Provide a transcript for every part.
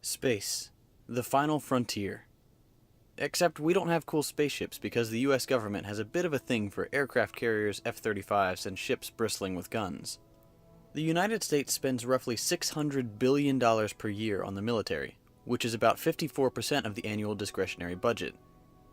Space. The final frontier. Except we don't have cool spaceships because the US government has a bit of a thing for aircraft carriers, F-35s, and ships bristling with guns. The United States spends roughly $600 billion per year on the military, which is about 54% of the annual discretionary budget.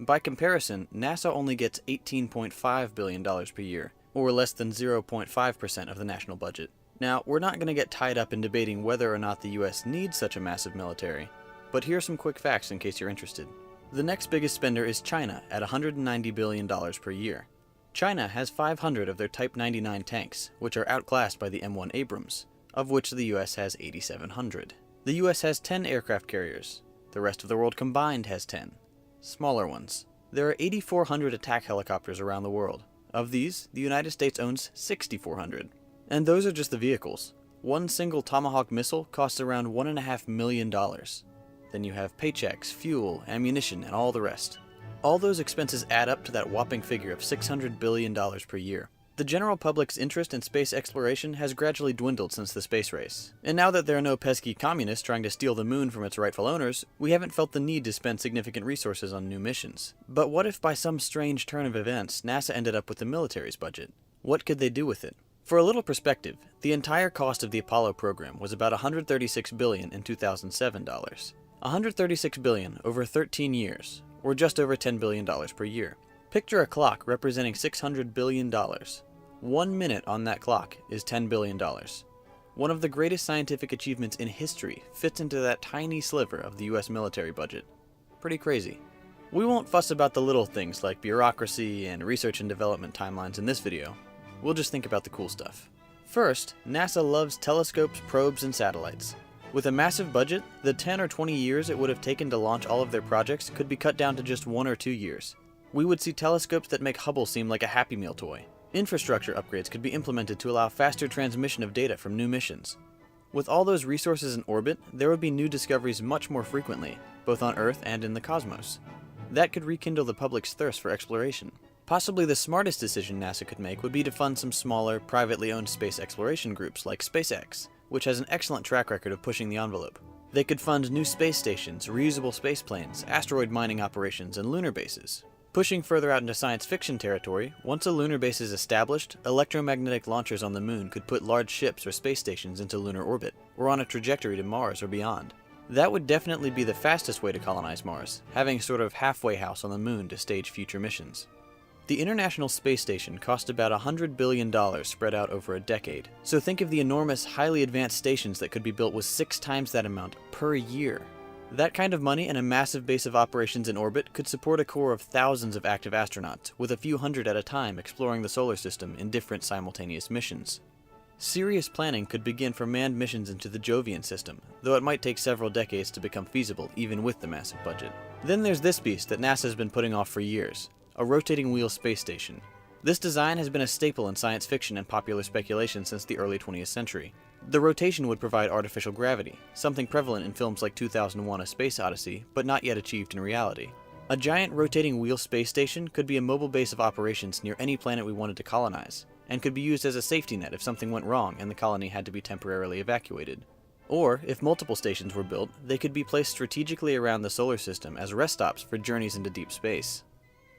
By comparison, NASA only gets $18.5 billion per year, or less than 0.5% of the national budget. Now, we're not going to get tied up in debating whether or not the US needs such a massive military, but here are some quick facts in case you're interested. The next biggest spender is China at $190 billion per year. China has 500 of their Type 99 tanks, which are outclassed by the M1 Abrams, of which the US has 8,700. The US has 10 aircraft carriers. The rest of the world combined has 10. Smaller ones. There are 8,400 attack helicopters around the world. Of these, the United States owns 6,400. And those are just the vehicles. One single Tomahawk missile costs around $1.5 million. Then you have paychecks, fuel, ammunition, and all the rest. All those expenses add up to that whopping figure of $600 billion per year. The general public's interest in space exploration has gradually dwindled since the space race. And now that there are no pesky communists trying to steal the moon from its rightful owners, we haven't felt the need to spend significant resources on new missions. But what if by some strange turn of events, NASA ended up with the military's budget? What could they do with it? For a little perspective, the entire cost of the Apollo program was about $136 billion in 2007 dollars. $136 billion over 13 years, or just over $10 billion per year. Picture a clock representing $600 billion. 1 minute on that clock is $10 billion. One of the greatest scientific achievements in history fits into that tiny sliver of the US military budget. Pretty crazy. We won't fuss about the little things like bureaucracy and research and development timelines in this video. We'll just think about the cool stuff. First, NASA loves telescopes, probes, and satellites. With a massive budget, the 10 or 20 years it would have taken to launch all of their projects could be cut down to just 1 or 2 years. We would see telescopes that make Hubble seem like a Happy Meal toy. Infrastructure upgrades could be implemented to allow faster transmission of data from new missions. With all those resources in orbit, there would be new discoveries much more frequently, both on Earth and in the cosmos. That could rekindle the public's thirst for exploration. Possibly the smartest decision NASA could make would be to fund some smaller, privately owned space exploration groups like SpaceX, which has an excellent track record of pushing the envelope. They could fund new space stations, reusable space planes, asteroid mining operations, and lunar bases. Pushing further out into science fiction territory, once a lunar base is established, electromagnetic launchers on the moon could put large ships or space stations into lunar orbit, or on a trajectory to Mars or beyond. That would definitely be the fastest way to colonize Mars, having a sort of halfway house on the moon to stage future missions. The International Space Station cost about $100 billion spread out over a decade, so think of the enormous, highly advanced stations that could be built with 6 times that amount per year. That kind of money and a massive base of operations in orbit could support a corps of thousands of active astronauts, with a few hundred at a time exploring the solar system in different simultaneous missions. Serious planning could begin for manned missions into the Jovian system, though it might take several decades to become feasible even with the massive budget. Then there's this beast that NASA has been putting off for years. A rotating wheel space station. This design has been a staple in science fiction and popular speculation since the early 20th century. The rotation would provide artificial gravity, something prevalent in films like 2001: A Space Odyssey, but not yet achieved in reality. A giant rotating wheel space station could be a mobile base of operations near any planet we wanted to colonize, and could be used as a safety net if something went wrong and the colony had to be temporarily evacuated. Or, if multiple stations were built, they could be placed strategically around the solar system as rest stops for journeys into deep space.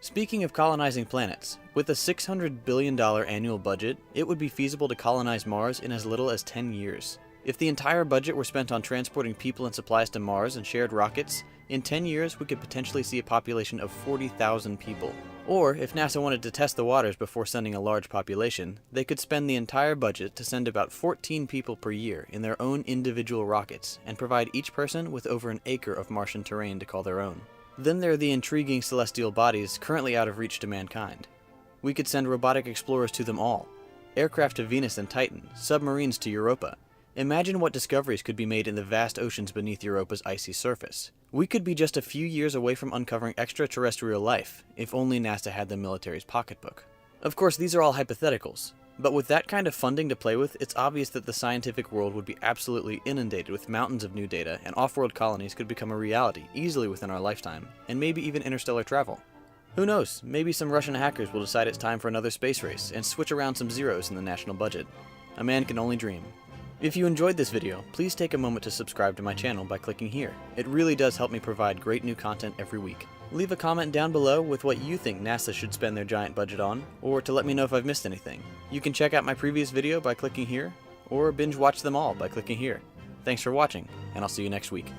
Speaking of colonizing planets, with a $600 billion annual budget, it would be feasible to colonize Mars in as little as 10 years. If the entire budget were spent on transporting people and supplies to Mars and shared rockets, in 10 years we could potentially see a population of 40,000 people. Or, if NASA wanted to test the waters before sending a large population, they could spend the entire budget to send about 14 people per year in their own individual rockets, and provide each person with over an acre of Martian terrain to call their own. Then there are the intriguing celestial bodies currently out of reach to mankind. We could send robotic explorers to them all, aircraft to Venus and Titan, submarines to Europa. Imagine what discoveries could be made in the vast oceans beneath Europa's icy surface. We could be just a few years away from uncovering extraterrestrial life, if only NASA had the military's pocketbook. Of course, these are all hypotheticals, but with that kind of funding to play with, it's obvious that the scientific world would be absolutely inundated with mountains of new data, and off-world colonies could become a reality easily within our lifetime, and maybe even interstellar travel. Who knows, maybe some Russian hackers will decide it's time for another space race, and switch around some zeros in the national budget. A man can only dream. If you enjoyed this video, please take a moment to subscribe to my channel by clicking here. It really does help me provide great new content every week. Leave a comment down below with what you think NASA should spend their giant budget on, or to let me know if I've missed anything. You can check out my previous video by clicking here, or binge watch them all by clicking here. Thanks for watching, and I'll see you next week.